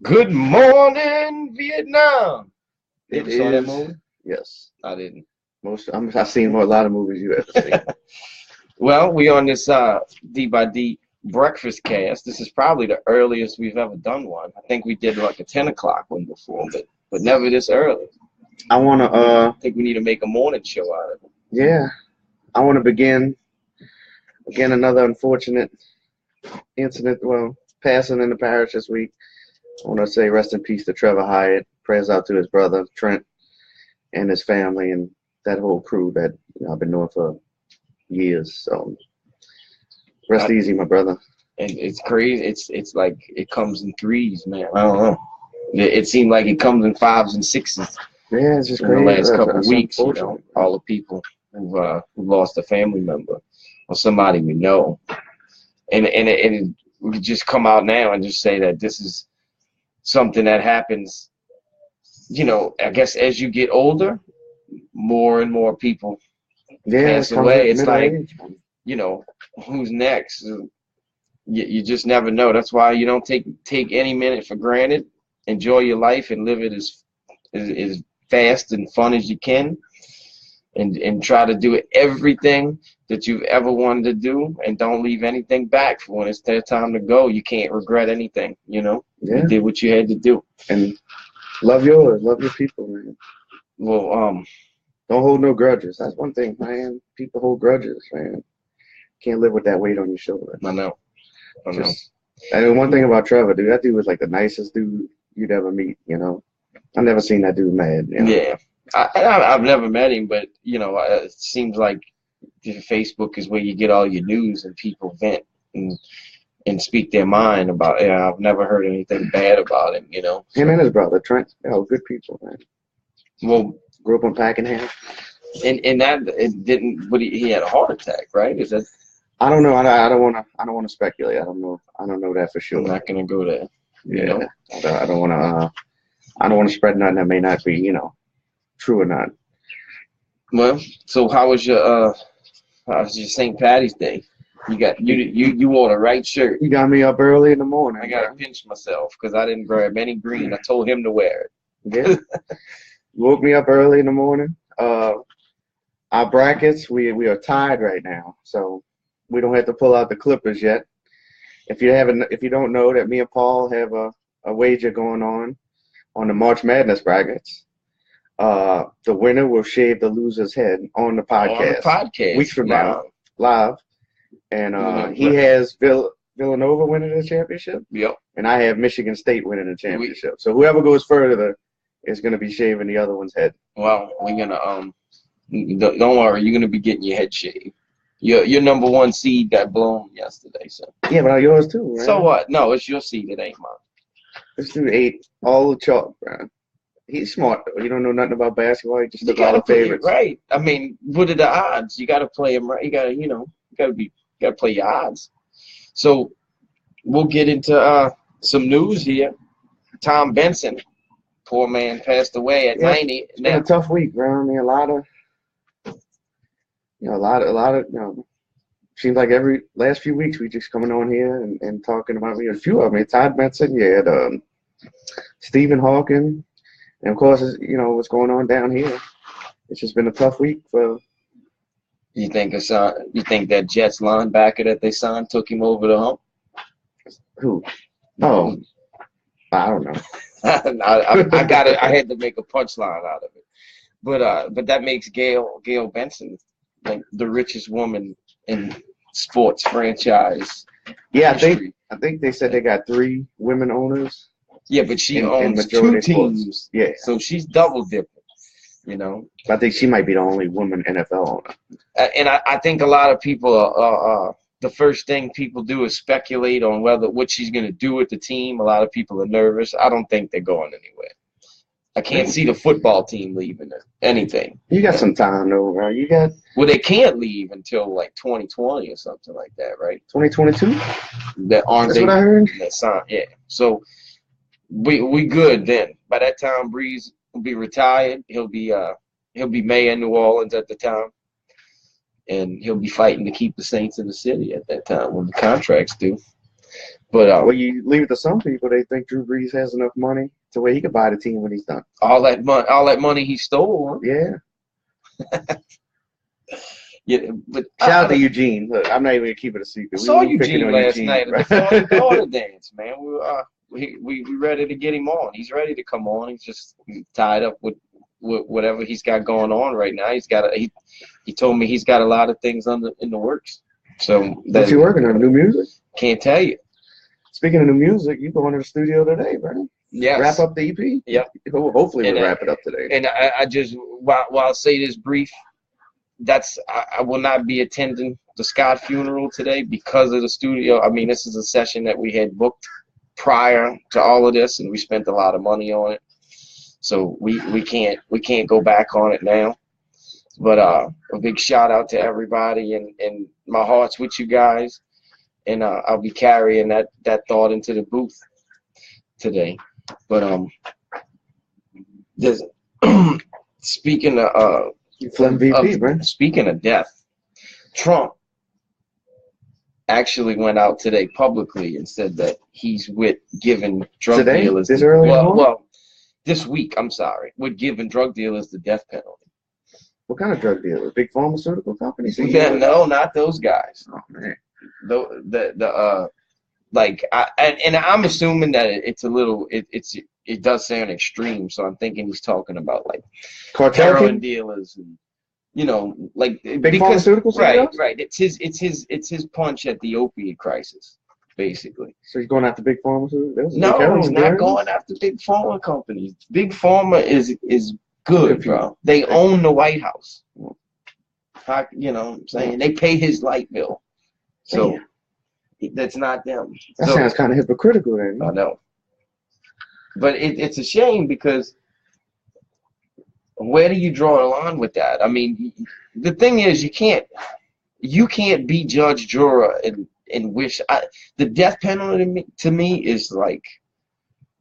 Good morning, Vietnam. You It ever saw that is. movie? Yes. I didn't. I've seen a lot of movies you ever seen. Well, we on this D by D breakfast cast. This is probably the earliest we've ever done one. I think we did like a 10 o'clock one before, but never this early. I wanna I think we need to make a morning show out of it. yeah. I wanna begin again another unfortunate incident, passing in the parish this week. I wanna say rest in peace to Trevor Hiatt. Prayers out to his brother Trent and his family and that whole crew that I've been knowing for years. So rest easy, my brother. And it's crazy. It's like it comes in threes, man. I don't know. It seemed like it comes in fives and sixes. Yeah, it's just in crazy. the last couple of That's weeks, all the people who've lost a family member or somebody we know, and we just come out now and just say that this is something that happens. I guess as you get older, more and more people pass away. It's like, who's next? You just never know. That's why you don't take any minute for granted. Enjoy your life and live it as fast and fun as you can, and try to do everything that you've ever wanted to do, and don't leave anything back for when it's their time to go. You can't regret anything. You did what you had to do, and love your people, man. Well, don't hold no grudges. That's one thing, man. People hold grudges, man. Can't live with that weight on your shoulder. I know. And one thing about Trevor, dude, that dude was like the nicest dude you'd ever meet. I've never seen that dude mad. Yeah, I've never met him, but it seems like Facebook is where you get all your news and people vent and speak their mind about. I've never heard anything bad about him. Him and his brother Trent, good people, man. Well, grew up in Pakenham. And that it didn't. But he had a heart attack, right? Is that? I don't know. I don't want to speculate. I don't know that for sure. I'm not gonna go there. Yeah. I don't want to. I don't want to spread nothing that may not be, true or not. Well, so how was your St. Patty's Day? You wore the right shirt. You got me up early in the morning. I gotta pinch myself because I didn't grab any green. I told him to wear it. Yeah. You woke me up early in the morning. Our brackets, we are tied right now, so we don't have to pull out the clippers yet. If you don't know that me and Paul have a wager going on the March Madness brackets, the winner will shave the loser's head on the podcast. Weeks from now, live. And he has Villanova winning the championship. Yep. And I have Michigan State winning the championship. So whoever goes further is going to be shaving the other one's head. Well, we're gonna don't worry, you're gonna be getting your head shaved. Your number one seed got blown yesterday, so. Yeah, but yours too, right? So what? No, it's your seed. It ain't mine. This dude ate all the chalk, bro. He's smart though. You don't know nothing about basketball. He just took all the favorites. Right. I mean, what are the odds? You got to play them right. You got to play your odds. So we'll get into some news here. Tom Benson, poor man, passed away at 90. It's been a tough week, bro. I mean, a lot of, seems like every last few weeks we just coming on here and talking about a few of them. Todd Benson, you had Stephen Hawking, and of course, what's going on down here. It's just been a tough week for. You think that Jets linebacker that they signed took him over the hump? Who? Oh, I don't know. I had to make a punchline out of it, but that makes Gail Benson like the richest woman in sports franchise. Yeah, history. I think they said they got 3 women owners. Yeah, but she owns 2 teams. Yeah, so she's double dipping. I think she might be the only woman NFL owner. And I think a lot of people the first thing people do is speculate on what she's going to do with the team. A lot of people are nervous. I don't think they're going anywhere. I can't see the football team leaving anything. You got some time though, right? Well, they can't leave until like 2020 or something like that, right? 2022. That's what I heard. Yeah. So we good then. By that time, Breeze will be retired. He'll be mayor of New Orleans at the time, and he'll be fighting to keep the Saints in the city at that time when the contracts due. But well, you leave it to some people. They think Drew Brees has enough money to where he could buy the team when he's done. all that money he stole. Yeah. Yeah, but Shout out to Eugene. Look, I'm not even gonna keep it a secret. I saw We picking Eugene on last Eugene, night at right? the father-daughter dance, man. We ready to get him on. He's ready to come on. He's just tied up with whatever he's got going on right now. He told me he's got a lot of things in the works. So what's he working on? New music? Can't tell you. Speaking of new music, you going to the studio today, right? Yes. Wrap up the EP? Yep. Hopefully we'll wrap it up today. And I just while I'll say this brief, I will not be attending the Scott funeral today because of the studio. I mean, this is a session that we had booked prior to all of this, and we spent a lot of money on it. So we can't go back on it now. But a big shout out to everybody, and my heart's with you guys, and I'll be carrying that thought into the booth today. But there's speaking of VP, bro. Speaking of death, Trump actually went out today publicly and said that he's with giving drug dealers this week. I'm sorry, with giving drug dealers the death penalty. What kind of drug dealers? Big pharmaceutical companies? Yeah, no, not those guys. Oh man. And I'm assuming that it's a little it does sound extreme, so I'm thinking he's talking about like heroin dealers and like big pharmaceuticals. Right. It's his punch at the opiate crisis, basically. So he's going after big pharmaceuticals? No, he's not going after big pharma companies. Big pharma is good, bro. They own the White House. You know what I'm saying? They pay his light bill. So that's not them. That sounds kind of hypocritical then. I know. But it's a shame because where do you draw the line with that? I mean, the thing is you can't be judge, juror, and wish. The death penalty to me is like,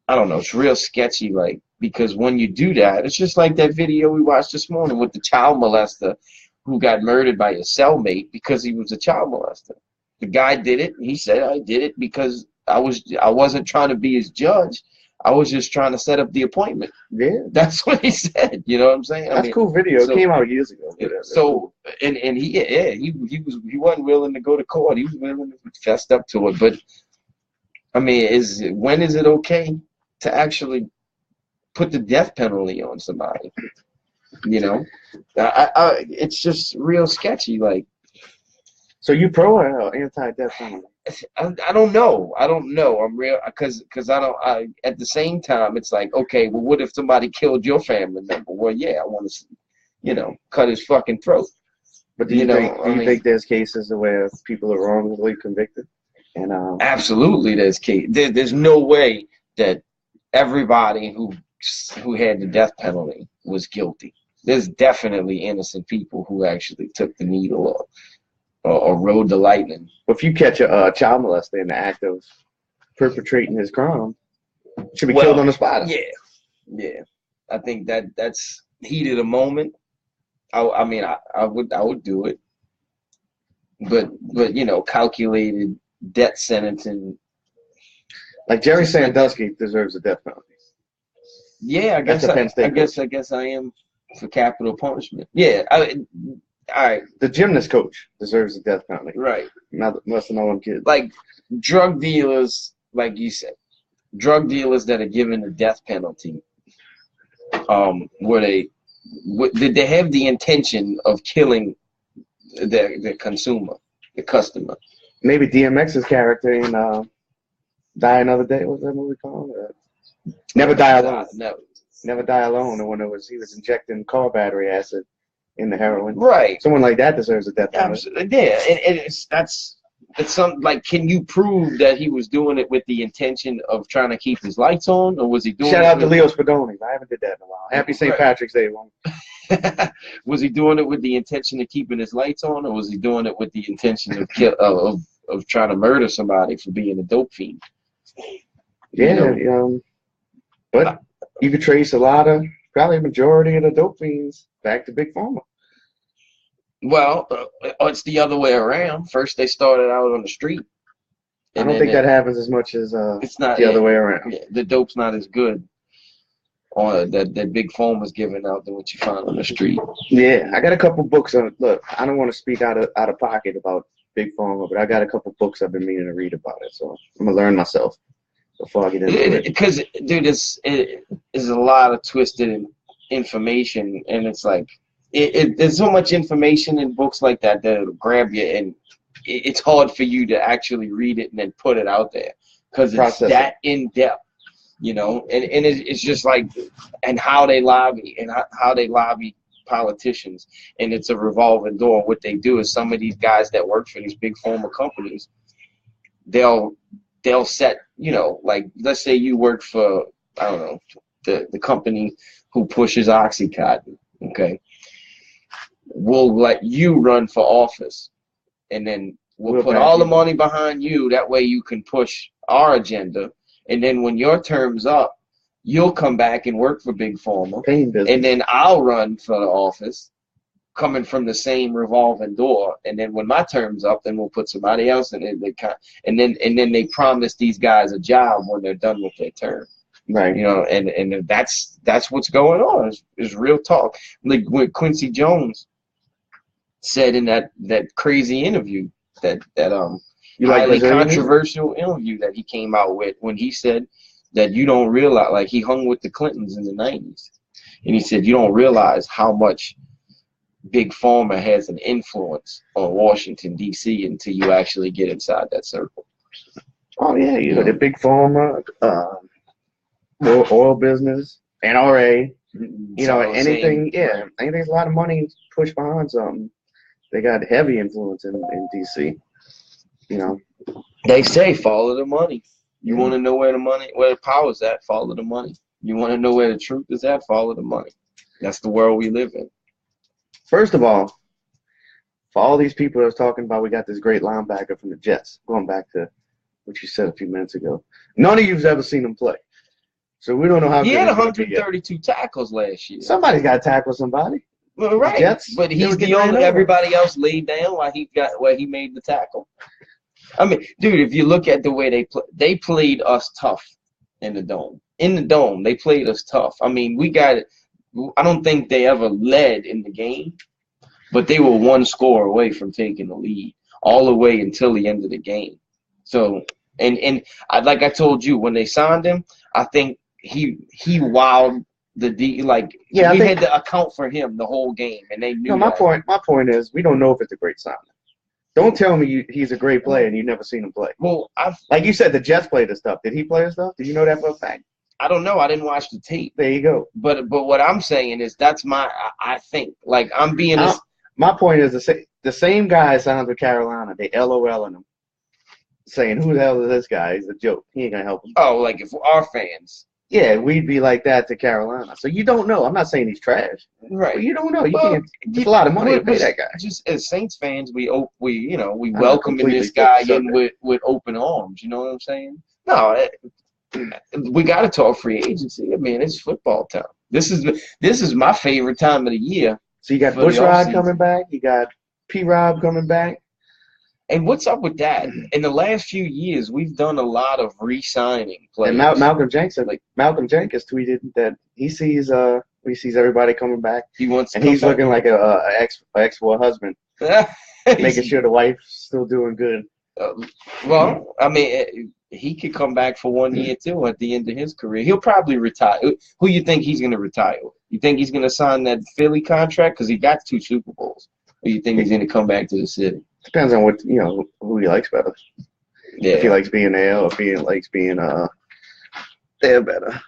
I don't know, it's real sketchy, like, because when you do that, it's just like that video we watched this morning with the child molester who got murdered by his cellmate because he was a child molester. The guy did it. He said, I did it because I wasn't trying to be his judge. I was just trying to set up the appointment. Yeah. That's what he said. You know what I'm saying? That's a cool video. It came out years ago. So, and he wasn't willing to go to court. He was willing to fess up to it. But, I mean, when is it okay to actually put the death penalty on somebody? You know? It's just real sketchy, like. So you pro or anti-death penalty? I don't know. I'm real because at the same time it's like, okay, well, what if somebody killed your family member? Well, yeah, I want to, cut his fucking throat. But do you think there's cases where people are wrongly convicted? And absolutely, there's no way that everybody who had the death penalty was guilty. There's definitely innocent people who actually took the needle or rode the lightning. If you catch a child molester in the act of perpetrating his crime, should be killed on the spot. Yeah. I think that's heat of the moment. I mean, I would do it, but calculated death sentencing. Like Jerry Sandusky deserves a death penalty. Yeah, I guess I am for capital punishment. Yeah, all right. The gymnast coach deserves a death penalty. Right. Not less than all them kids. Like drug dealers, like you said, drug dealers that are given the death penalty. Did they have the intention of killing the consumer, the customer? Maybe DMX's character in Die Another Day. What's that movie called? Never Die Alone. Never Die Alone. The one that he was injecting car battery acid in the heroin. Right. Someone like that deserves a death penalty. Absolutely. Yeah, and it's something like, can you prove that he was doing it with the intention of trying to keep his lights on, or was he doing Shout out to Leo Spadoni. I haven't did that in a while. Happy St. Patrick's Day, Long. Was he doing it with the intention of keeping his lights on, or was he doing it with the intention of trying to murder somebody for being a dope fiend? Yeah, but you could trace probably a majority of the dope fiends back to Big Pharma. Well, it's the other way around. First, they started out on the street, I don't think that happens as much as it's not the other way around. Yeah, the dope's not as good on that big foam was giving out than what you find on the street. Yeah, I got a couple books on. Look, I don't want to speak out of pocket about Big Pharma, but I got a couple books I've been meaning to read about it, so I'm gonna learn myself before I get into it. Because, dude, it's a lot of twisted information, and it's like there's so much information in books like that that'll grab you, and it's hard for you to actually read it and then put it out there because it's that in depth. You know, and it's just like, and how they lobby and how they lobby politicians, and it's a revolving door. What they do is some of these guys that work for these big pharma companies, they'll set, you know, like let's say you work for, I don't know, the company who pushes Oxycontin, okay? We'll let you run for office, and then we'll put all the money behind you. That way you can push our agenda. And then when your term's up, you'll come back and work for Big Pharma. And then I'll run for the office, coming from the same revolving door. And then when my term's up, then we'll put somebody else in it. And then they promise these guys a job when they're done with their term. Right. You know, and that's what's going on. Is real talk. Like what Quincy Jones said in that crazy interview that highly controversial interview that he came out with, when he said that you don't realize, like he hung with the Clintons in the 90s, and he said you don't realize how much Big Pharma has an influence on Washington, D.C. until you actually get inside that circle. Oh, yeah, you know, the Big Pharma, oil business, NRA, you know, anything, anything's a lot of money pushed behind something. They got heavy influence in D.C. You know, they say follow the money. You want to know where the power's at, follow the money. You want to know where the truth is at, follow the money. That's the world we live in. First of all, for all these people that was talking about, we got this great linebacker from the Jets, going back to what you said a few minutes ago. None of you've ever seen him play. So we don't know how he had 132 tackles last year. Somebody's got to tackle somebody. Well, right. Jets, but he's the only everybody else laid down while he made the tackle. I mean, dude, if you look at the way they played us tough in the dome. In the dome, they played us tough. I mean, I don't think they ever led in the game, but they were one score away from taking the lead all the way until the end of the game. So, and like I told you, when they signed him, I think he wowed the D. Like, we had to account for him the whole game, and they knew. No, my point is, we don't know if it's a great signing. Don't tell me he's a great player and you've never seen him play. Well, like you said, the Jets played the stuff. Did he play the stuff? Did you know that for a fact? I don't know. I didn't watch the tape. There you go. But what I'm saying is I think. Like, I'm being my point is the same guy signed with Carolina. They LOL-ing him, saying, who the hell is this guy? He's a joke. He ain't going to help him. Oh, like if our fans. Yeah, we'd be like that to Carolina. So you don't know. I'm not saying he's trash. Right. But you don't know. You can't. It's a lot of money to pay that guy. Just as Saints fans, we welcome this guy in with open arms. You know what I'm saying? No, we got to talk free agency. I mean, it's football time. This is my favorite time of the year. So you got Bushrod coming back. You got P-Rob coming back. And what's up with that? In the last few years, we've done a lot of re-signing players. And Malcolm Jenkins tweeted that he sees everybody coming back. He wants, and he's looking like a ex-war husband, making sure the wife's still doing good. Well, I mean, he could come back for 1 year too at the end of his career. He'll probably retire. Who you think he's going to retire with? You think he's going to sign that Philly contract because he got 2 Super Bowls? Or you think he's going to come back to the city? Depends on who he likes better. Yeah. If he likes being there, or if he likes being there better.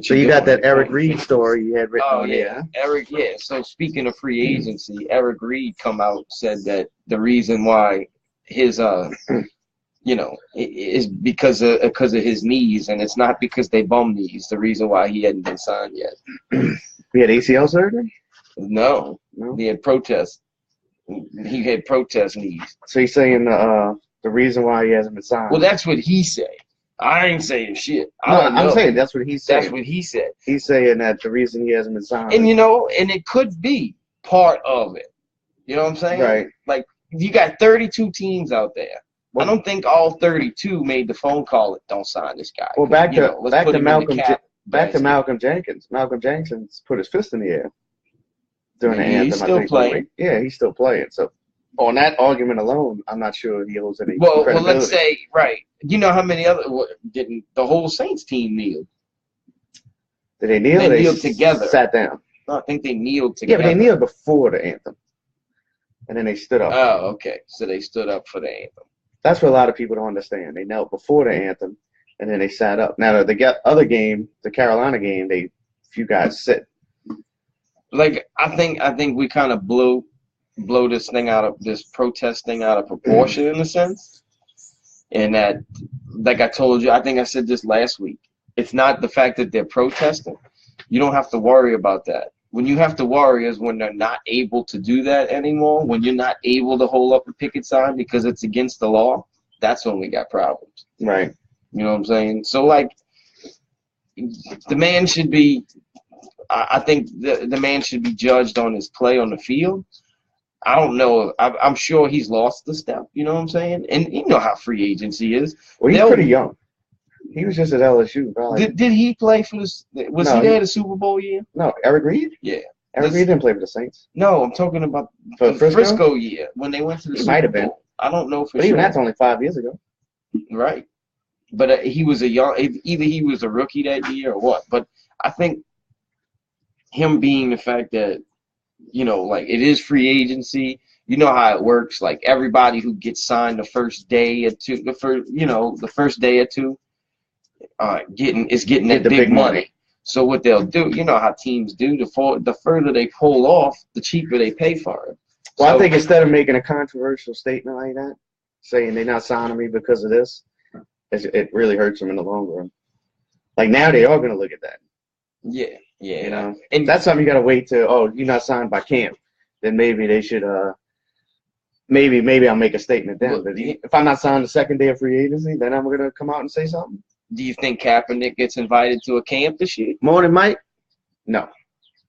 So you got that Eric Reed story you had written on there. Eric, yeah. So speaking of free agency, Eric Reed come out said that the reason why his is because of his knees, and it's not because they bum knees. The reason why he hadn't been signed yet. He had ACL surgery? No. He had protest. He had protest knees. So he's saying the reason why he hasn't been signed. Well, that's what he said. I ain't saying shit. I'm saying that's what he said. That's what he said. He's saying that the reason he hasn't been signed. And and it could be part of it. You know what I'm saying? Right. Like, you got 32 teams out there. I don't think all 32 made the phone call that don't sign this guy. Well, back to Malcolm Jenkins. Malcolm Jenkins put his fist in the air during the anthem. He's still playing. Yeah, he's still playing. So on that argument alone, I'm not sure he holds any credibility. Well, let's say You know how many other didn't the whole Saints team kneel? Did they kneel? They kneeled together. Sat down. No, I think they kneeled together. Yeah, but they kneeled before the anthem, and then they stood up. Oh, okay. So they stood up for the anthem. That's what a lot of people don't understand. They knelt before the anthem, and then they sat up. Now the other game, the Carolina game, few guys sit. Like I think we kind of blow this protest thing out of proportion in a sense, and that, like I told you, I think I said this last week. It's not the fact that they're protesting. You don't have to worry about that. When you have to worry is when they're not able to do that anymore, when you're not able to hold up a picket sign because it's against the law, that's when we got problems. Right. You know what I'm saying? So, like, the man should be, I think the man should be judged on his play on the field. I don't know. I'm sure he's lost the step. You know what I'm saying? And you know how free agency is. Well, he's pretty young. He was just at LSU. Did he play for this? Was he there the Super Bowl year? No, Eric Reed? Yeah. Eric Reed didn't play for the Saints. No, I'm talking about for the Frisco year when they went to the Super Bowl. Might have been. I don't know for sure. But even that's only 5 years ago. Right. But he was either he was a rookie that year or what. But I think him being the fact that, you know, like it is free agency. You know how it works. Like everybody who gets signed the first day or two, the first day or two, getting that big money. So what they'll do, you know how teams do, the further they pull off, the cheaper they pay for it. Well, so, I think instead of making a controversial statement like that, saying they're not signing me because of this, it really hurts them in the long run. Like now they are going to look at that. Yeah. You know, and that's something you got to wait till. You're not signed by camp, then maybe they should. Maybe I'll make a statement then. Well, but if I'm not signed the second day of free agency, then I'm going to come out and say something. Do you think Kaepernick gets invited to a camp this year? More than Mike? No.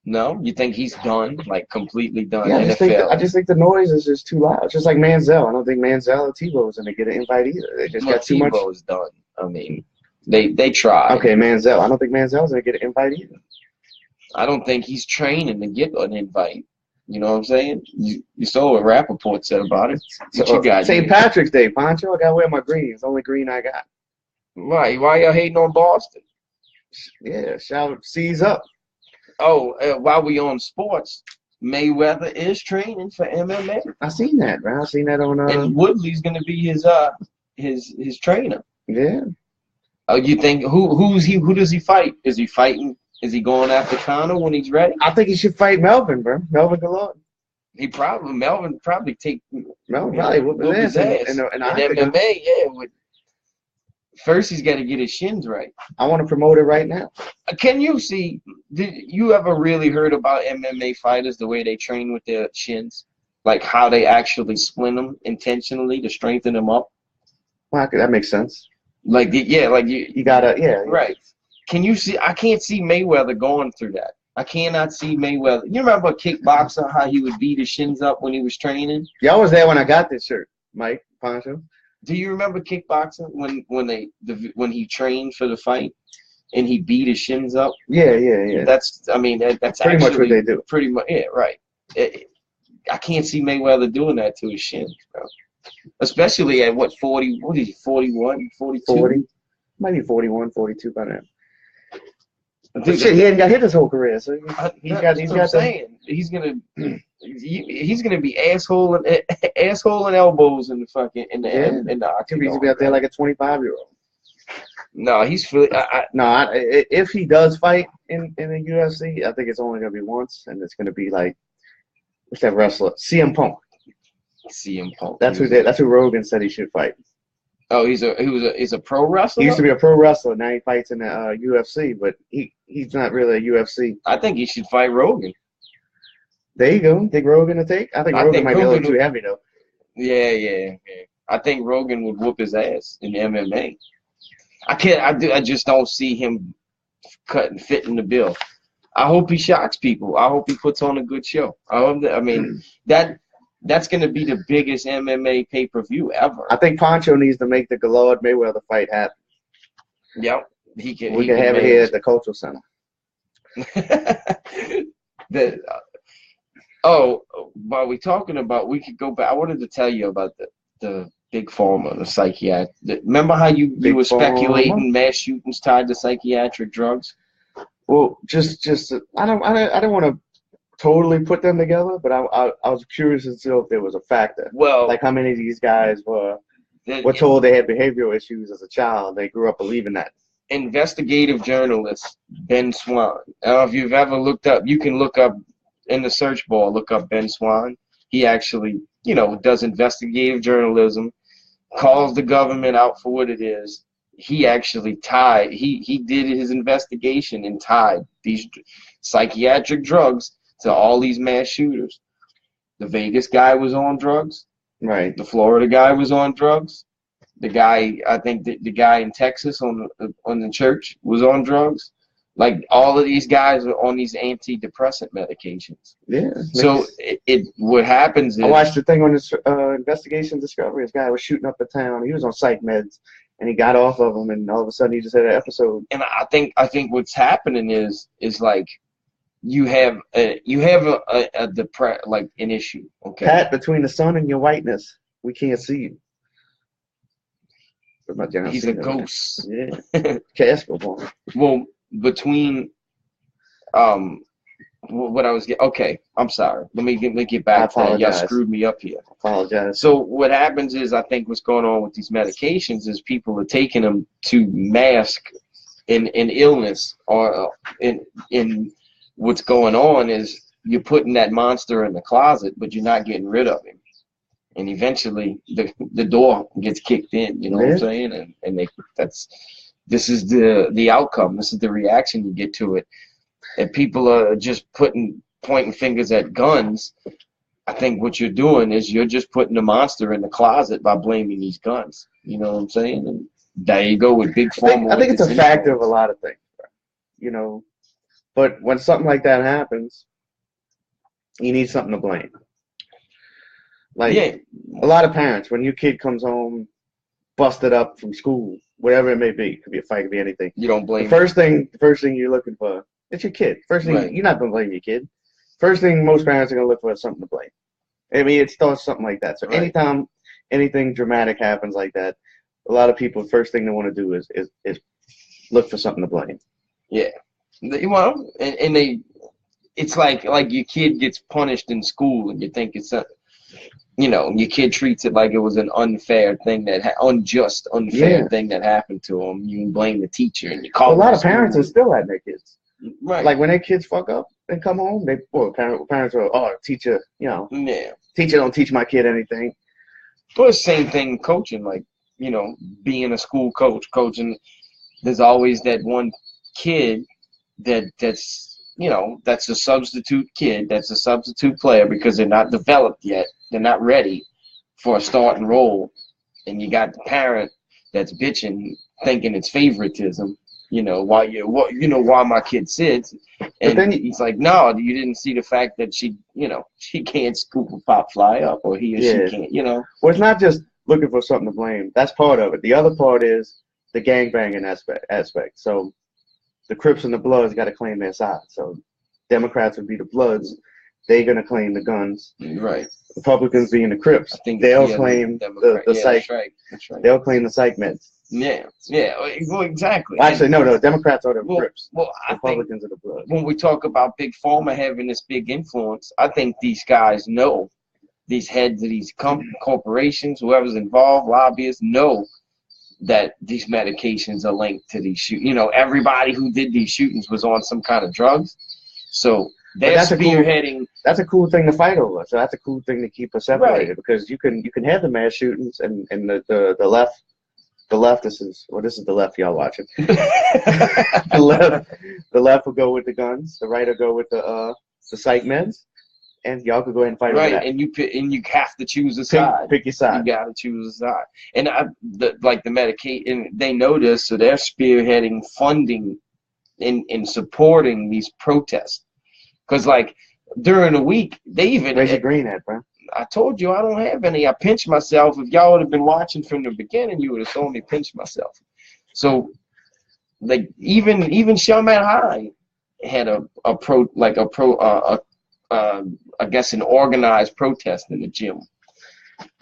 No? You think he's done, like completely done? Yeah, I just think the noise is just too loud. Just like Manziel. I don't think Manziel or Tebow is going to get an invite either. They just got too much. Tebow is done. I mean, they tried. Okay, Manziel. I don't think Manziel's going to get an invite either. I don't think he's training to get an invite. You know what I'm saying? You saw what Rappaport said about it. St. Patrick's Day, Poncho. I got to wear my green. It's the only green I got. Why y'all hating on Boston? Yeah, seize up. Oh, while we on sports, Mayweather is training for MMA. I seen that, man. I seen that on. And Woodley's gonna be his trainer. Yeah. Oh, you think who does he fight? Is he fighting? Is he going after Conor when he's ready? I think he should fight Melvin, bro. Melvin Galore. Melvin probably whoop his ass. And MMA, yeah. First, he's got to get his shins right. I want to promote it right now. Can you see? Did you ever really heard about MMA fighters, the way they train with their shins? Like how they actually splint them intentionally to strengthen them up? Well, that makes sense. You gotta, right. Can you see? I can't see Mayweather going through that. I cannot see Mayweather. You remember a kickboxer, how he would beat his shins up when he was training? Yeah, I was there when I got this shirt, Mike Poncho. Do you remember kickboxing when he trained for the fight and he beat his shins up? Yeah. That's pretty much what they do. Pretty much, yeah, right. I can't see Mayweather doing that to his shins, bro. Especially at what 40? What is he? 41, 42? 40, might be 41, 42 by now. Shit, he hadn't got hit his whole career, so he's gonna be asshole and elbows in the fucking in the octagon. He's gonna be out there like a 25-year-old. No, he's if he does fight in the UFC, I think it's only gonna be once, and it's gonna be like what's that wrestler? CM Punk. CM Punk. That's who Rogan said he should fight. Oh, he's a pro wrestler? He used to be a pro wrestler. Now he fights in the UFC, but he's not really a UFC. I think he should fight Rogan. There you go. Think Rogan to take? I think Rogan might be a little too heavy, though. Yeah. I think Rogan would whoop his ass in MMA. I just don't see him fitting the bill. I hope he shocks people. I hope he puts on a good show. That's going to be the biggest MMA pay-per-view ever. I think Poncho needs to make the Gillard Mayweather fight happen. Yep. We can have it here at the Cultural Center. While we're talking about, we could go back. I wanted to tell you about the big pharma, the psychiatric. Remember how you were speculating mass shootings tied to psychiatric drugs? Well, just I don't want to totally put them together, but I was curious to know if there was a factor. Well, like how many of these guys were told they had behavioral issues as a child. They grew up believing that. Investigative journalist Ben Swan. I don't know if you've ever looked up. You can look up in the search bar. Look up Ben Swan. He actually, does investigative journalism, calls the government out for what it is. He actually tied. He did his investigation and tied these psychiatric drugs to all these mass shooters. The Vegas guy was on drugs. Right. The Florida guy was on drugs. The guy, I think the guy in Texas on the church was on drugs. Like all of these guys are on these antidepressant medications. Yeah. So what happens is, I watched the thing on this Investigation Discovery. This guy was shooting up the town. He was on psych meds, and he got off of them, and all of a sudden he just had an episode. And I think what's happening is like you have an issue. Okay. Pat, between the sun and your whiteness, we can't see you. He's a ghost. Yeah. Casper boy. Well, between what I was getting. Okay, I'm sorry. Let me get back to that. Y'all screwed me up here. I apologize. So what happens is, I think what's going on with these medications is people are taking them to mask an illness, or in what's going on is you're putting that monster in the closet, but you're not getting rid of him. And eventually the door gets kicked in, you know what I'm saying? And this is the outcome. This is the reaction you get to it. And people are just pointing fingers at guns. I think what you're doing is you're just putting the monster in the closet by blaming these guns. You know what I'm saying? And there you go with big pharma. I think it's a factor of a lot of things, But when something like that happens, you need something to blame. Like a lot of parents, when your kid comes home busted up from school, whatever it may be, it could be a fight, it could be anything. You don't blame. The first thing you're looking for, it's your kid. First thing, you're not gonna blame your kid. First thing most parents are gonna look for is something to blame. I mean, it starts something like that. So anytime anything dramatic happens like that, a lot of people, first thing they want to do is look for something to blame. Yeah. Well, and it's like your kid gets punished in school, and you think it's your kid treats it like it was an unfair thing unfair thing that happened to them. You can blame the teacher, and you call. A lot of parents are still at their kids. Right. Like when their kids fuck up and come home, parents are, teacher, teacher don't teach my kid anything. But the same thing coaching, like, being a school coaching, there's always that one kid that's a substitute kid, that's a substitute player because they're not developed yet. They're not ready for a starting role. And you got the parent that's bitching, thinking it's favoritism, why my kid sits. And then he's like, no, you didn't see the fact that she can't scoop a pop fly up, or he or she can't, Well, it's not just looking for something to blame. That's part of it. The other part is the gangbanging aspect. So the Crips and the Bloods got to claim their side. So Democrats would be the Bloods. They're going to claim the guns. Right. Republicans being the Crips. They'll claim the psych. That's right. They'll claim the psych meds. Yeah. Well, exactly. Actually, no. Democrats are the Crips. Well, Republicans are the Bloods. When we talk about Big Pharma having this big influence, I think these guys know, these heads of these corporations, whoever's involved, lobbyists, know that these medications are linked to these shootings. Everybody who did these shootings was on some kind of drugs. So they're spearheading. That's a cool thing to fight over. So that's a cool thing to keep us separated, because you can have the mass shootings and the left. This is the left y'all watching. the left will go with the guns. The right will go with the psych meds, and y'all could go ahead and fight over that. And you have to choose a side. Pick your side. You got to choose a side. And the Medicaid, and they know this, so they're spearheading funding in supporting these protests. Because during the week, they even Where's your green at, bro? I told you I don't have any. I pinched myself. If y'all would have been watching from the beginning, you would have saw me pinch myself. So, like, even Shaman High had I guess an organized protest in the gym.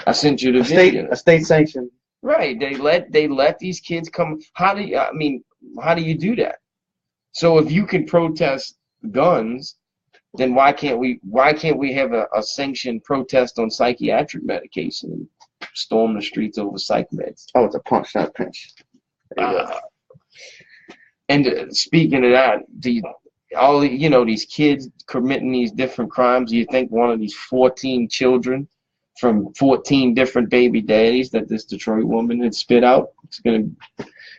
I sent you the video. A state sanction. Right. They let these kids come. How do you do that? So if you can protest guns, then why can't we have a sanctioned protest on psychiatric medication and storm the streets over psych meds? Oh, it's a punch, not a pinch. And speaking of that, these kids committing these different crimes, you think one of these 14 children from 14 different baby daddies that this Detroit woman had spit out,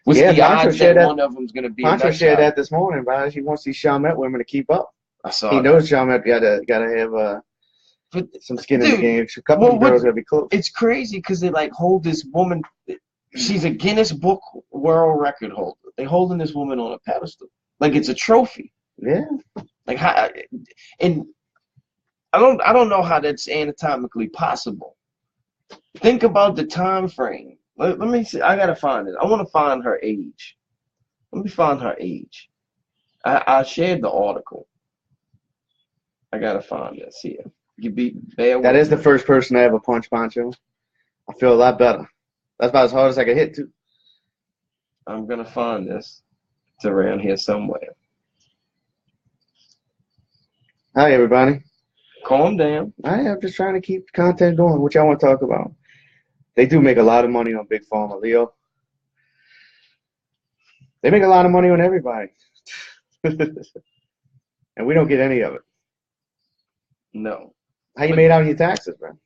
what's the odds that one of them's going to be a nut shared job? that this morning, but he wants these Chalmette women to keep up. I saw he that. knows Chalmette gotta have some skin in the game. A couple of girls gotta be close. It's crazy because they like hold this woman. She's a Guinness Book World Record holder. They holding this woman on a pedestal like it's a trophy. Yeah. Like how, and I don't know how that's anatomically possible. Think about the time frame. Let me see. I gotta find it. I want to find her age. Let me find her age. I shared the article. I gotta find this here. That is the first person to ever punch Pancho. I feel a lot better. That's about as hard as I can hit, too. I'm gonna find this. It's around here somewhere. Hi, everybody. Calm down. I'm just trying to keep the content going. What y'all want to talk about? They do make a lot of money on Big Pharma, Leo. They make a lot of money on everybody. And we don't get any of it. No. How you made out on your taxes, man?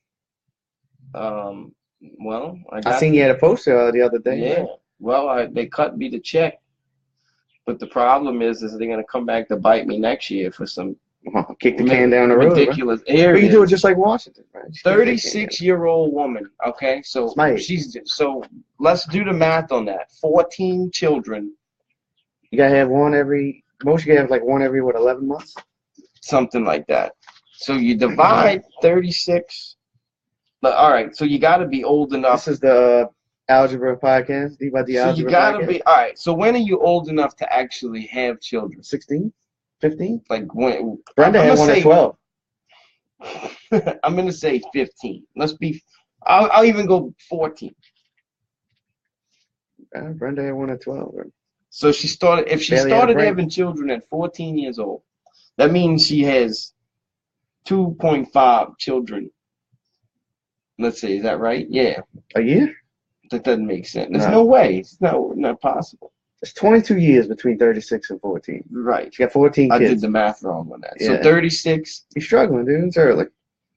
Well, I seen you had a poster the other day. Yeah. Right? Well, they cut me the check, but the problem is they're gonna come back to bite me next year for some kick the can down the road. Ridiculous area. But you do it just like Washington, right? 36-year-old woman. Okay, so let's do the math on that. 14 children. You gotta have one every. Most you gotta have like one every 11 months. Something like that. So you divide 36. All right, so you got to be old enough. This is the algebra podcast. You got to be all right. So when are you old enough to actually have children? 16, 15. Like when? Brenda had one at 12. I'm gonna say 15. I'll even go 14. Brenda had one at 12. Right? So she started. If she started having children at 14 years old, that means she has 2.5 children. Let's say, is that right? Yeah. A year? That doesn't make sense. There's no way. It's not possible. It's 22 years between 36 and 14. Right. She got 14 kids. I did the math wrong on that. Yeah. So 36. You're struggling, dude. It's early.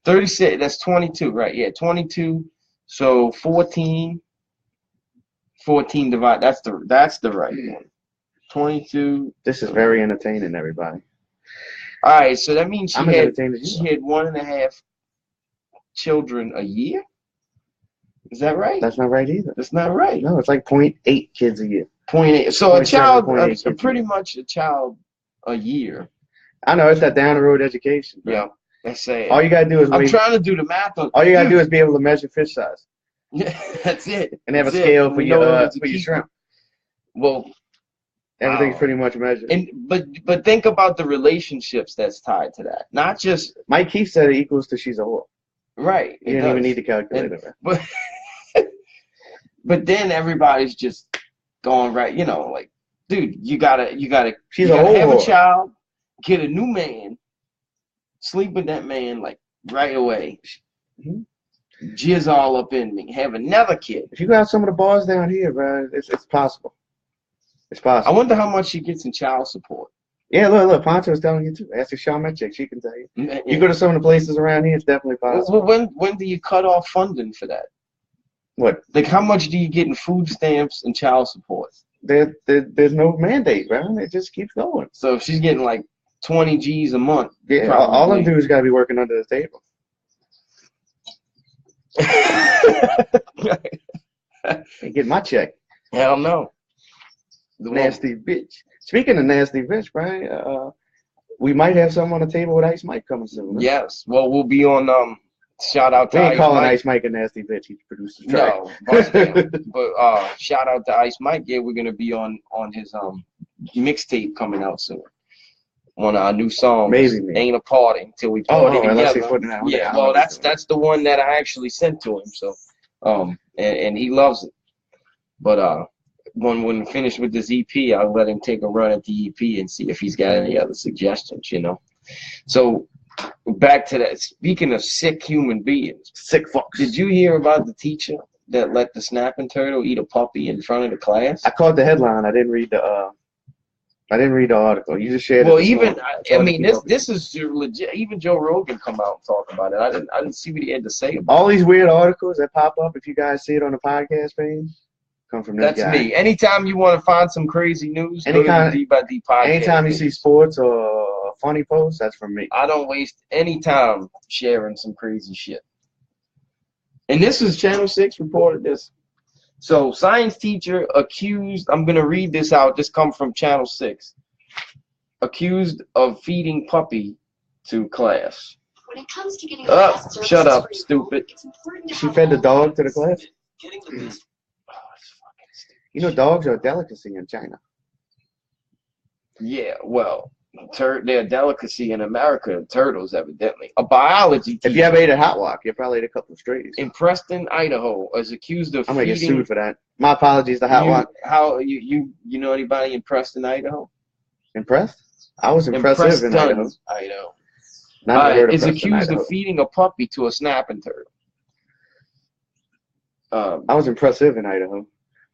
36. That's 22, right? Yeah, 22. So 14. 14 divide. That's the right one. 22. This is very entertaining, everybody. All right. So that means she had 1.5 children a year. Is that right? That's not right either. That's not right. No, it's like 0.8 kids a year. 0.8. So a child, pretty much a child a year. I know, it's that down the road education. Bro. Yeah. That's it. All you gotta do is I'm trying to do the math on. All you gotta do is be able to measure fish size. Yeah, that's it. And have a scale for your shrimp. Well, everything's pretty much measured. But think about the relationships that's tied to that. Not just Mike Keith said it equals to she's a whore. Right. You didn't even need to calculate it. But then everybody's just going right. You know, like, dude, you gotta she's a whore. Have a child, get a new man, sleep with that man like right away. Mm-hmm. Jizz all up in me. Have another kid. If you got some of the bars down here, bro, it's possible. It's possible. I wonder how much she gets in child support. Yeah, look, Poncho was telling you too. Ask the Shaman chick, she can tell you. Yeah. You go to some of the places around here, it's definitely possible. Well, when do you cut off funding for that? What? Like, how much do you get in food stamps and child support? There's no mandate, bro. It just keeps going. So if she's getting like 20 G's a month. Yeah, all them dudes got to be working under the table. Ain't getting my check. Hell no. The nasty bitch. Speaking of nasty bitch, Brian, we might have something on the table with Ice Mike coming soon. Huh? Yes. Well, we'll be on shout out to We ain't Ice calling Mike. Ice Mike a nasty bitch. He produced the track. No, but, shout out to Ice Mike. Yeah, we're gonna be on his mixtape coming out soon. One of our new songs. Maybe me. Ain't a party until we Oh, party unless he together. putting that on there. Yeah, I don't well, know if he's doing that's the one that I actually sent to him. So, and he loves it. But when we finish with this EP, I'll let him take a run at the EP and see if he's got any other suggestions. You know. So back to that. Speaking of sick human beings, sick fucks. did you hear about the teacher that let the snapping turtle eat a puppy in front of the class? I caught the headline. I didn't read the article. You just shared it. Well, even I mean, this is legit. Even Joe Rogan come out and talk about it. I didn't see what he had to say about all these weird articles that pop up. If you guys see it on the podcast page, come from this guy. That's me. Anytime you want to find some crazy news, go to the D by D podcast. Anytime you see sports or funny posts, that's from me. I don't waste any time sharing some crazy shit. And this is Channel 6 reported this. So, science teacher accused, I'm going to read this out. This comes from Channel 6. Accused of feeding puppy to class. When it comes to getting shut up, stupid. She fed the dog to the class? You know, dogs are a delicacy in China. Yeah, well, they're a delicacy in America. Turtles, evidently. A biology teacher. If you ever ate a hot walk, you probably ate a couple of strays. In Preston, Idaho, is accused of I'm gonna feeding. get sued for that. My apologies to hot walk. How you know anybody in Preston, Idaho? Impressed? I was impressive in Idaho. Idaho. Is accused of feeding a puppy to a snapping turtle. I was impressive in Idaho.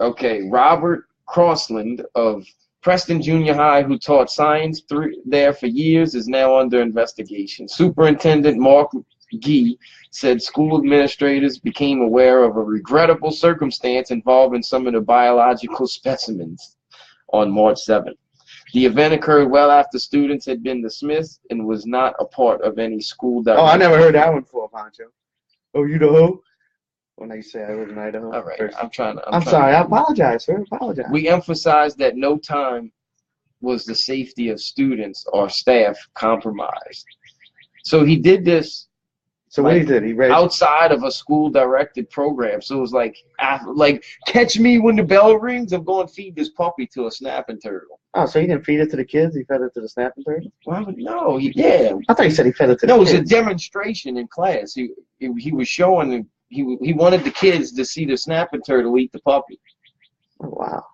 Okay, Robert Crossland of Preston Junior High, who taught science there for years, is now under investigation. Superintendent Mark Gee said school administrators became aware of a regrettable circumstance involving some of the biological specimens on March 7th. The event occurred well after students had been dismissed and was not a part of any school direction. Oh, I never heard that one before, Pancho. Oh, you the hoe? When they say I was in Idaho. All right, first. I'm sorry. I apologize, sir. Apologize. We emphasize that no time was the safety of students or staff compromised. So he did this. So what he did, he read outside of a school-directed program. So it was like catch me when the bell rings. I'm going to feed this puppy to a snapping turtle. Oh, so he didn't feed it to the kids? He fed it to the snapping turtle? Well, no, yeah. I thought he said he fed it to the kids. No, it was a demonstration in class. He was showing. He wanted the kids to see the snapping turtle eat the puppy. Oh, wow.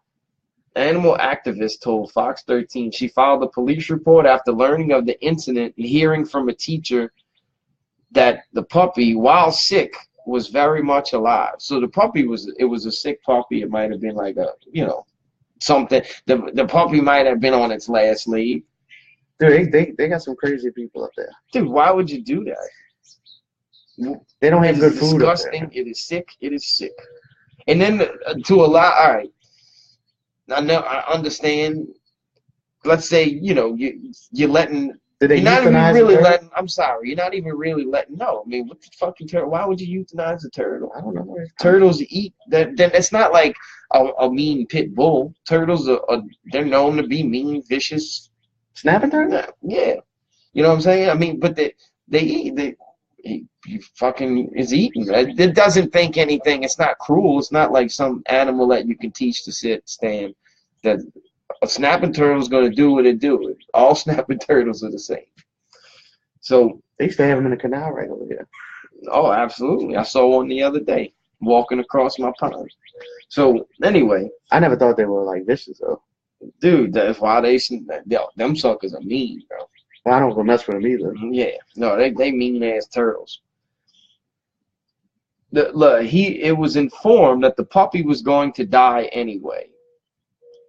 Animal activist told Fox 13 she filed a police report after learning of the incident and hearing from a teacher that the puppy, while sick, was very much alive. So the puppy was a sick puppy. It might have been like something. The puppy might have been on its last leg. Dude, they got some crazy people up there. Dude, why would you do that? They don't have good food up there. It is sick. It is sick. And then to allow, all right, I understand. Let's say, you're letting. You're not even really letting. I'm sorry. You're not even really letting. No, I mean, what the fucking turtle? Why would you euthanize a turtle? I don't know. Turtles eat that. Then it's not like a mean pit bull. Turtles they're known to be mean, vicious. Snapping turtle? Yeah. You know what I'm saying? I mean, but they eat. He fucking is eating. It doesn't think anything. It's not cruel. It's not like some animal that you can teach to sit, stand. That a snapping turtle is going to do what it do. All snapping turtles are the same. So they used to have them in the canal right over here. Oh, absolutely. I saw one the other day walking across my pond. So anyway, I never thought they were like vicious though. Dude, that's why them suckers are mean, bro. Well, I don't go mess with them either. Yeah, no, they mean ass turtles. It was informed that the puppy was going to die anyway.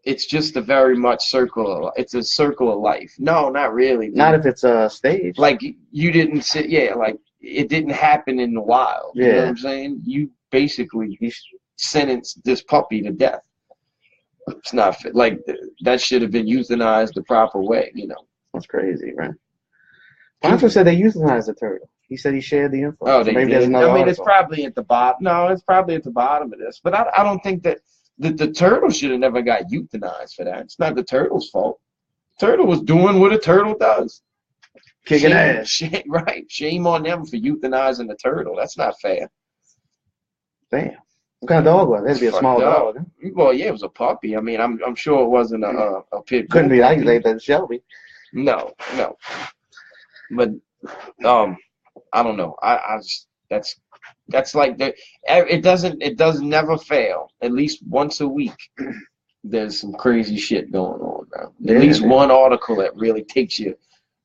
It's just a very much it's a circle of life. No, not really. Dude. Not if it's a stage. Like you didn't sit. Yeah, like it didn't happen in the wild. Yeah. You know what I'm saying? You basically sentenced this puppy to death. It's not fit. Like that should have been euthanized the proper way. That's crazy, right? Pancho said they euthanized the turtle. He said he shared the info. Oh, so maybe there's another article. It's probably at the bottom. No, it's probably at the bottom of this. But I don't think that the turtle should have never got euthanized for that. It's not the turtle's fault. The turtle was doing what a turtle does. Kicking ass. Right. Shame on them for euthanizing the turtle. That's not fair. Damn. What kind of dog was it? That'd be a small dog. Huh? Well, yeah, it was a puppy. I mean, I'm sure it wasn't a pit bull. Couldn't be like that Shelby. No. But I don't know. I just that's like it does never fail. At least once a week, there's some crazy shit going on now. At least one article that really takes you.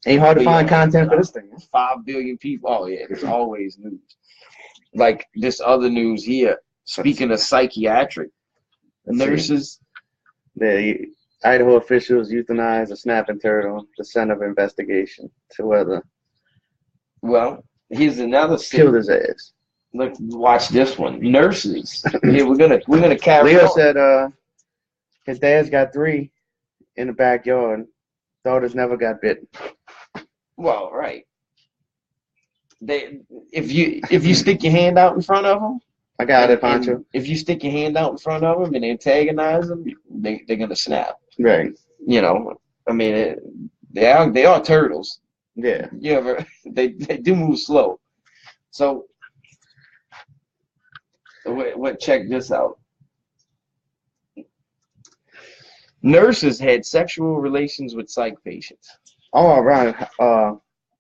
Ain't hard to find content for this thing. 5 billion people. Oh yeah, it's always news. Like this other news here. Speaking of psychiatric, nurses. The Idaho officials euthanized a snapping turtle. The center of investigation to whether. Well, here's another. Killed his ass. Look, watch this one. Nurses. Yeah, we're gonna carry. Leo on. said his dad's got 3 in the backyard. Daughters never got bitten. Well, right. If you stick your hand out in front of them. I got it, Pancho. If you stick your hand out in front of them and antagonize them, they're gonna snap. Right. You know, I mean, they are turtles. Yeah. They do move slow. So, check this out. Nurses had sexual relations with psych patients. Oh, right.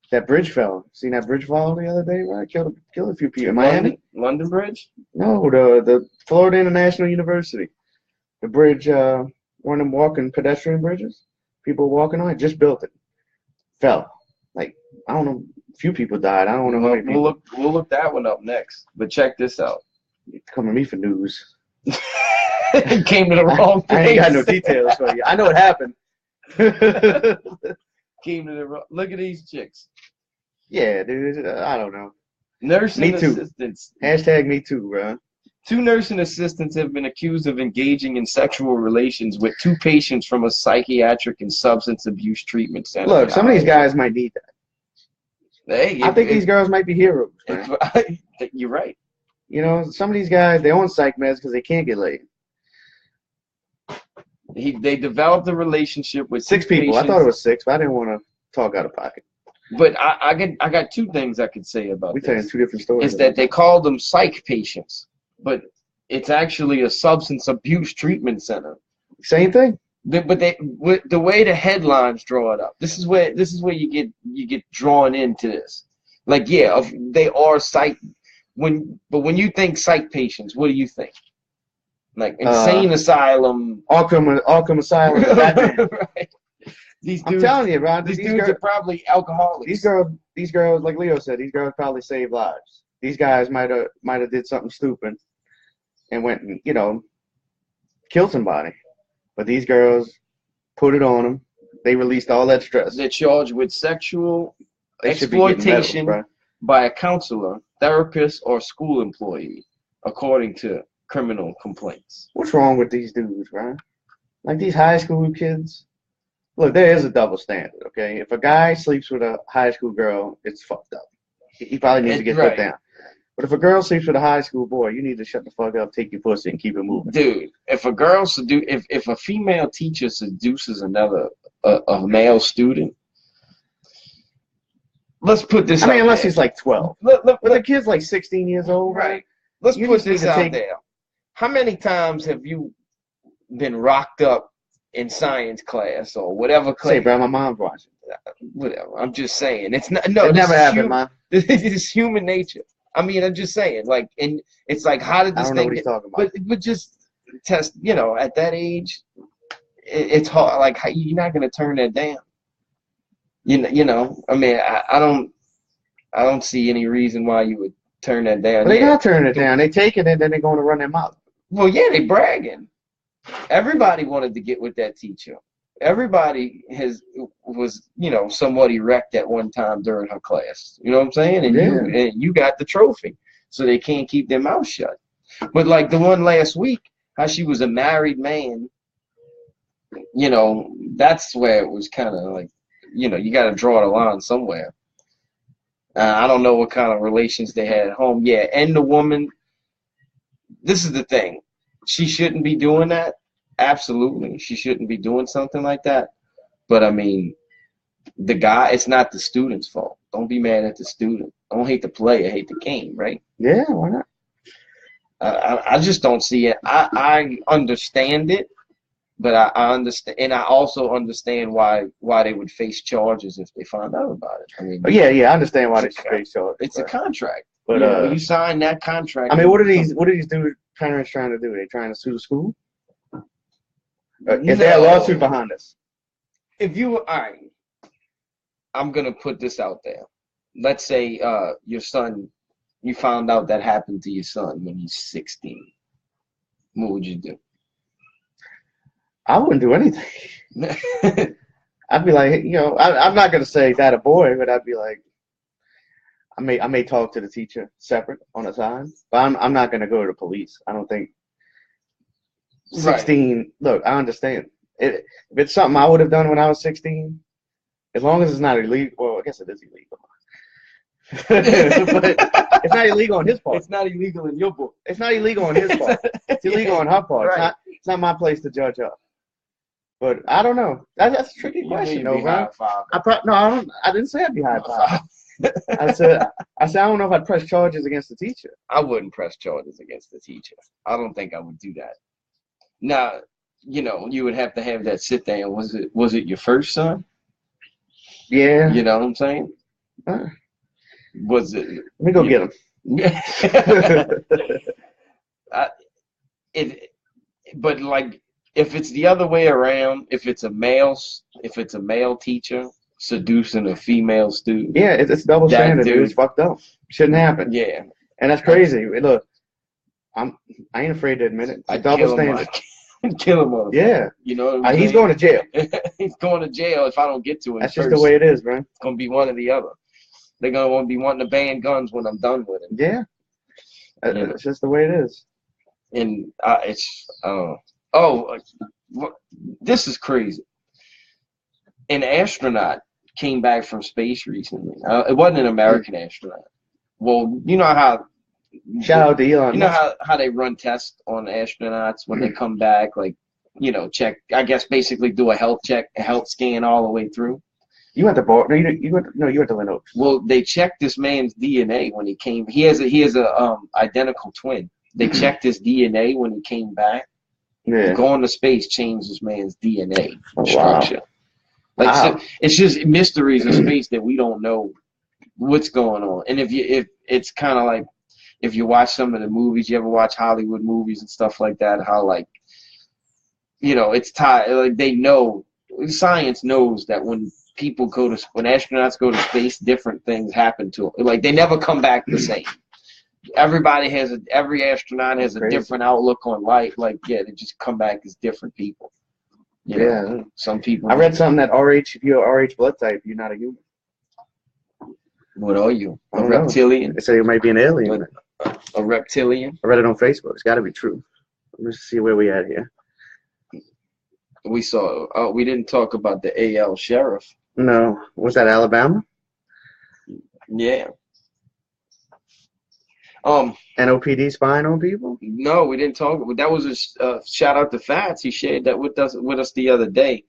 That bridge fell. Seen that bridge fall the other day, right? Killed a few people. In Miami? London Bridge? No, the Florida International University. The bridge, one of them walking pedestrian bridges. People walking on it, just built it. Fell. Like, I don't know, a few people died. I don't know how many people. We'll look that one up next. But check this out. You're coming to me for news. Came to the wrong place. I ain't got no details for you. I know it happened. Came to the wrong. Look at these chicks. Yeah, dude. I don't know. Nursing me too. assistants. Hashtag me too, bro. 2 nursing assistants have been accused of engaging in sexual relations with 2 patients from a psychiatric and substance abuse treatment center. Look, some of these guys might need that. Hey, I think these girls might be heroes. You're right. You know, some of these guys, they own psych meds because they can't get laid. They developed a relationship with 6 people. patients. I thought it was 6, but I didn't want to talk out of pocket. But I got 2 things I could say about We're this. telling 2 different stories. Is that they call them psych patients, but it's actually a substance abuse treatment center. Same thing. But the way the headlines draw it up, this is where you get drawn into this. Like, yeah, they are psych. But when you think psych patients, what do you think? Like insane asylum, Arkham Asylum. right. I'm telling you, bro. These dudes are probably alcoholics. These girls, like Leo said, these girls probably saved lives. These guys might have did something stupid and went and, you know, killed somebody. But these girls put it on them. They released all that stress. They're charged with sexual exploitation by a counselor, therapist, or school employee, according to criminal complaints. What's wrong with these dudes, bro? Like these high school kids. Look, there is a double standard, okay? If a guy sleeps with a high school girl, it's fucked up. He probably needs to get put down. But if a girl sleeps with a high school boy, you need to shut the fuck up, take your pussy, and keep it moving. Dude, if a female teacher seduces a male student, let's put this. Unless he's like 12. But the kid's like 16 years old, right? Let's put this out there. How many times have you been rocked up in science class or whatever class? Say, bro, my mom's watching. Whatever. I'm just saying. It's not. No, it never happened, man. This is human nature. I mean, I'm just saying. Like, and it's like, how did this I don't know what he's talking about. But just test. You know, at that age, it's hard. Like, you're not gonna turn that down. You know. I mean, I don't see any reason why you would turn that down. But they gotta turn it down. They take it and then they're going to run their mouth. Well, yeah, they bragging. Everybody wanted to get with that teacher. Everybody was, you know, somewhat erect at one time during her class. You know what I'm saying? And you got the trophy. So they can't keep their mouth shut. But like the one last week, how she was a married man, you know, that's where it was kind of like, you know, you got to draw the line somewhere. I don't know what kind of relations they had at home. Yeah, and the woman, this is the thing. She shouldn't be doing that. Absolutely. She shouldn't be doing something like that. But, I mean, the guy. It's not the student's fault. Don't be mad at the student. Don't hate the player, hate the game, right? Yeah, why not? I just don't see it. I understand it, but I understand, and I also understand why they would face charges if they found out about it. I mean, yeah, I understand why they should face charges. It's a contract. But you sign that contract. I mean, what are these parents trying to do? Are they trying to sue the school? Is there a lawsuit behind this? All right, I'm gonna put this out there. Let's say your son, you found out that happened to your son when he's 16. What would you do? I wouldn't do anything. I'd be like, I'm not gonna say that a boy, but I'd be like, I may talk to the teacher separate on the side, but I'm not gonna go to the police. I don't think 16. Right. Look, I understand. If it's something I would have done when I was 16, as long as it's not illegal. Well, I guess it is illegal. But it's not illegal on his part. It's not illegal in your book. It's not illegal on his part. It's illegal on her part. Right. It's not my place to judge her. But I don't know. That's a tricky question, though, right? I didn't say I'd be high five. I said I don't know if I'd press charges against the teacher. I wouldn't press charges against the teacher. I don't think I would do that. Now, you would have to have that sit down. Was it your first son? Yeah. You know what I'm saying? Was it? Let me go get him. But like, if it's the other way around, if it's a male teacher seducing a female student. Yeah, it's double standard, dude. It's fucked up. Shouldn't happen. Yeah. And that's crazy. Look, I ain't afraid to admit it. It's double standard. Kill him. Yeah. You know. He's going to jail. He's going to jail if I don't get to him. That's just the way it is, bro. It's gonna be one or the other. They're gonna be wanting to ban guns when I'm done with it. Yeah. It's just the way it is. And this is crazy. An astronaut came back from space recently. It wasn't an American astronaut. Well, you know how. Shout out to Elon. You know how they run tests on astronauts when they come back, like, check. I guess basically do a health check, a health scan all the way through. You went to Boston. You went to Lynn Oaks. Well, they checked this man's DNA when he came. He has a identical twin. They checked his DNA when he came back. Yeah. Going to space changed this man's DNA Wow. structure. So it's just mysteries of space that we don't know what's going on. And if it's kind of like if you watch some of the movies, you ever watch Hollywood movies and stuff like that, how it's tied. Like they know, science knows that when astronauts go to space, different things happen to them. Like they never come back the same. Every astronaut has a different outlook on life. Like, yeah, they just come back as different people. Yeah. Some people. I read something that if you're RH blood type, you're not a human. What are you? A reptilian? They say you might be an alien. A reptilian? I read it on Facebook. It's got to be true. Let's see where we at here. We saw. We didn't talk about the AL sheriff. No. Was that Alabama? Yeah. NOPD spying on people? No, we didn't talk. That was a shout out to Fats. He shared that with us the other day.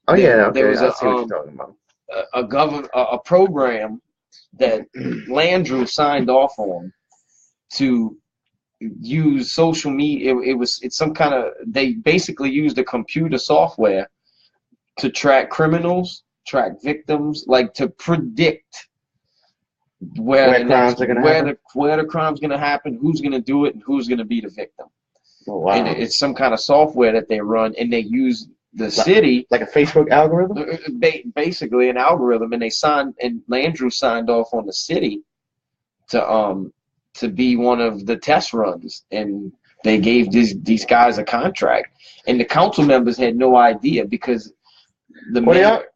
Oh yeah, okay. There was I see what you're talking about. A program that Landrew signed off on to use social media. It's some kind of, they basically used a computer software to track criminals, track victims, like to predict where the crime's gonna happen, who's gonna do it, and who's gonna be the victim. Oh, wow. And it's some kind of software that they run, and they use the city like a Facebook algorithm, basically an algorithm, and Landrew signed off on the city to be one of the test runs, and they gave these guys a contract, and the council members had no idea because they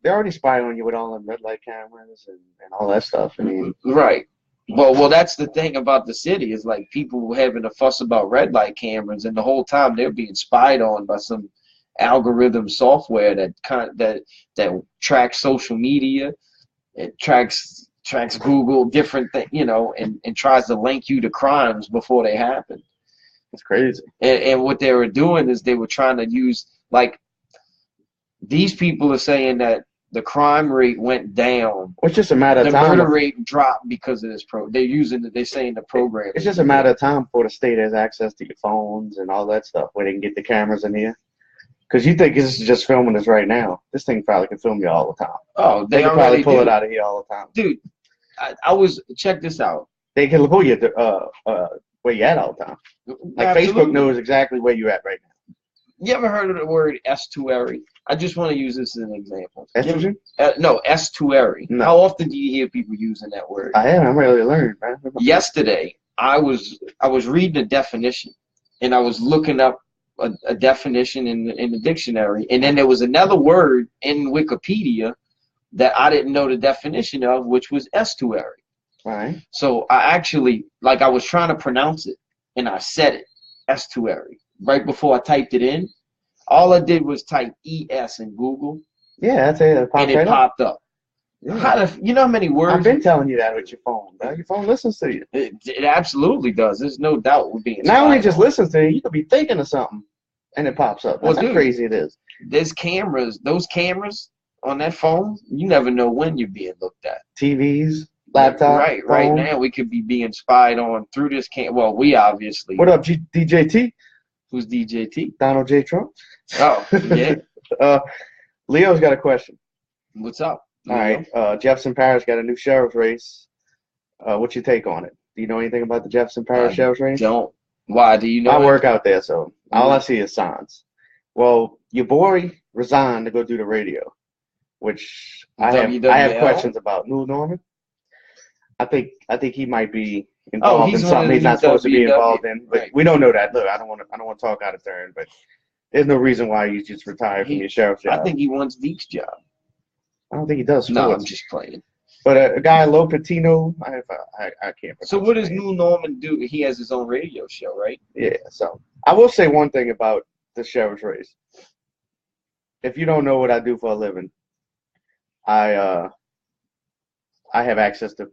already spy on you with all them red light cameras and all that stuff. I mean, right. Well, that's the thing about the city is like people having a fuss about red light cameras, and the whole time they're being spied on by some algorithm software that tracks social media, it tracks Google, different things, and tries to link you to crimes before they happen. It's crazy. And what they were doing is they were trying to use, like, these people are saying that the crime rate went down. It's just a matter of The time. murder rate dropped because of this they're saying the program. It's just a matter of time before the state has access to your phones and all that stuff, where they can get the cameras in here. Because you think this is just filming us right now. This thing probably can film you all the time. Oh, They can probably pull it out of here all the time. Dude, I was, check this out. They can pull you where you at all the time. Like Absolutely. Facebook knows exactly where you at right now. You ever heard of the word estuary? I just want to use this as an example. Estrogen? No, estuary. No. How often do you hear people using that word? I'm ready to learn, man. Yesterday, I was reading a definition, and I was looking up a definition in the dictionary, and then there was another word in Wikipedia that I didn't know the definition of, which was estuary. Right. So I actually, like, I was trying to pronounce it, and I said it, estuary. Right before I typed it in, all I did was type ES in Google. Yeah, that's it. And it popped up. Yeah. You know how many words? I've been telling you that with your phone, bro. Your phone listens to you. It absolutely does. There's no doubt we're being. Not only just listens to you, you could be thinking of something, and it pops up. That's how crazy it is. There's cameras. Those cameras on that phone, you never know when you're being looked at. TVs, laptops. Right. Right now, we could be being spied on through this cam. Well, we obviously. What up, DJT? Who's DJT? Donald J. Trump. Oh, yeah. Leo's got a question. What's up? All right. Jefferson Parish got a new sheriff's race. What's your take on it? Do you know anything about the Jefferson Parish sheriff's race? Don't. Why? Do you know? I work out there, so all I see is signs. Well, your boy resigned to go do the radio, which I have questions about. Lou Norman. I think he might be involved in something he's not supposed to be involved in, but we don't know that. Look, I don't want to talk out of turn, but there's no reason why you just retire from your sheriff's job. I think he wants Deke's job. I don't think he does. No, I'm just playing. But a guy, Lopatino, I can't. So what does Lou Norman do? He has his own radio show, right? Yeah. So I will say one thing about the sheriff's race. If you don't know what I do for a living, I have access to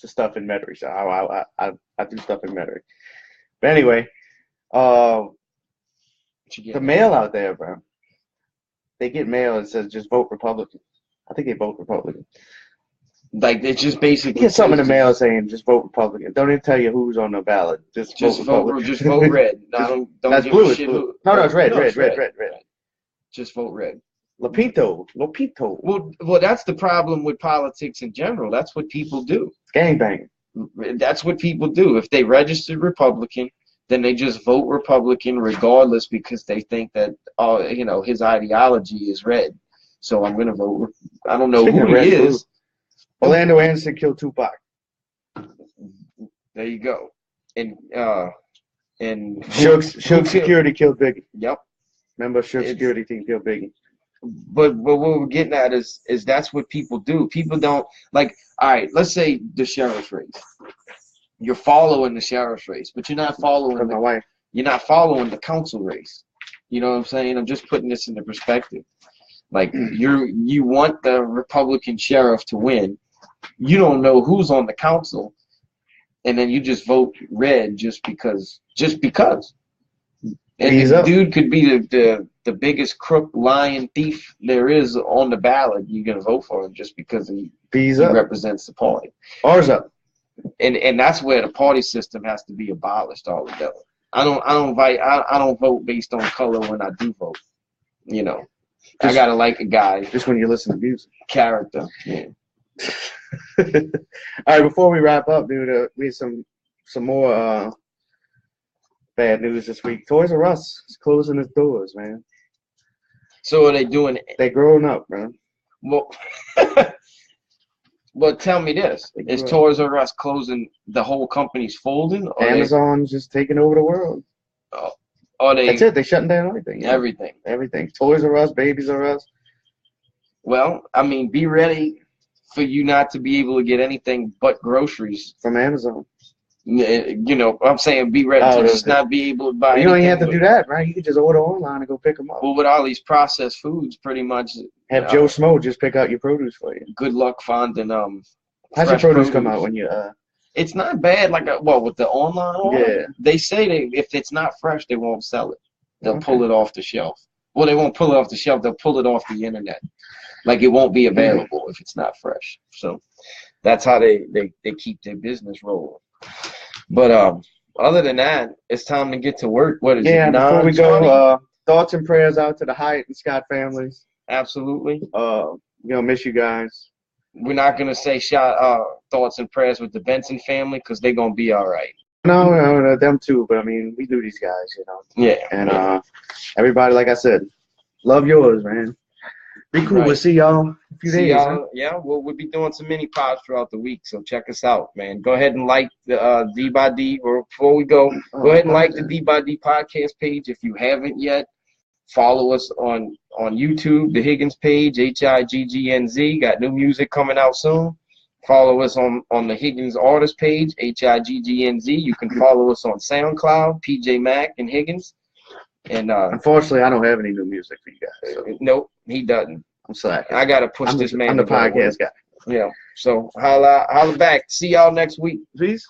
stuff in Metairie. So I do stuff in Metairie. But anyway, the mail out there, bro. They get mail that says just vote Republican. I think they vote Republican. Like it's just basically get something in the mail saying just vote Republican. Don't even tell you who's on the ballot. Just vote red. No, don't that's give blue. a shit blue. No, it's red. Red. Just vote red. Lopito. Well, that's the problem with politics in general. That's what people do. Gangbang. That's what people do. If they registered Republican, then they just vote Republican regardless because they think that his ideology is red. So I'm gonna vote. I don't know who he is. Orlando Anderson killed Tupac. There you go. And Suge Security killed Biggie. Yep. Remember, Suge Security team killed Biggie. But what we're getting at is that's what people do. People don't like. All right, let's say the sheriff's race. You're following the sheriff's race, but you're not following my wife. You're not following the council race. You know what I'm saying? I'm just putting this into perspective. Like you want the Republican sheriff to win. You don't know who's on the council, and then you just vote red just because. And the dude could be the biggest crook, lying thief there is on the ballot. You're gonna vote for him just because he represents the party. Ours up. And that's where the party system has to be abolished altogether. I don't vote based on color when I do vote. I gotta like a guy. Just when you listen to music. Character. Yeah. All right, before we wrap up, dude, we have some more bad news this week. ToysRUS is closing its doors, man. So are they doing? They're growing up, man. Well, but tell me this: is ToysRUs closing? The whole company's folding? Or Amazon's just taking over the world. Oh, are they? That's it. They're shutting down everything. Yeah. Everything. ToysRUs, Babies R Us. Well, I mean, be ready for you not to be able to get anything but groceries from Amazon. I'm saying be ready to just not be able to buy. You don't even have to do that, right? You can just order online and go pick them up. Well, with all these processed foods, pretty much have Joe Smo just pick out your produce for you. Good luck finding How's your produce come out when you It's not bad. With the online order, yeah. They say if it's not fresh, they won't sell it. They'll pull it off the shelf. Well, they won't pull it off the shelf. They'll pull it off the internet. Like it won't be available if it's not fresh. So that's how they keep their business rolling. But other than that, it's time to get to work. What is it? Yeah, before we 9:20? go, thoughts and prayers out to the Hiatt and Scott families. Absolutely. Miss you guys. We're not gonna say thoughts and prayers with the Benson family because they're gonna be all right. No, them too. But I mean, we do these guys, you know. Yeah. And everybody, like I said, love yours, man. Be cool. Right. We'll see y'all in a few days. Huh? Yeah, we'll be doing some mini pods throughout the week, so check us out, man. Go ahead and like the D by D. Or before we go ahead and like the D by D podcast page if you haven't yet. Follow us on YouTube, the Higgnz page, Higggnz. Got new music coming out soon. Follow us on the Higgnz artist page, Higggnz. You can follow us on SoundCloud, PJ Mac and Higgnz. And unfortunately, I don't have any new music for you guys. So. Nope, he doesn't. I'm sorry. I gotta push this man. I'm the podcast guy. Yeah. So holla back. See y'all next week. Peace.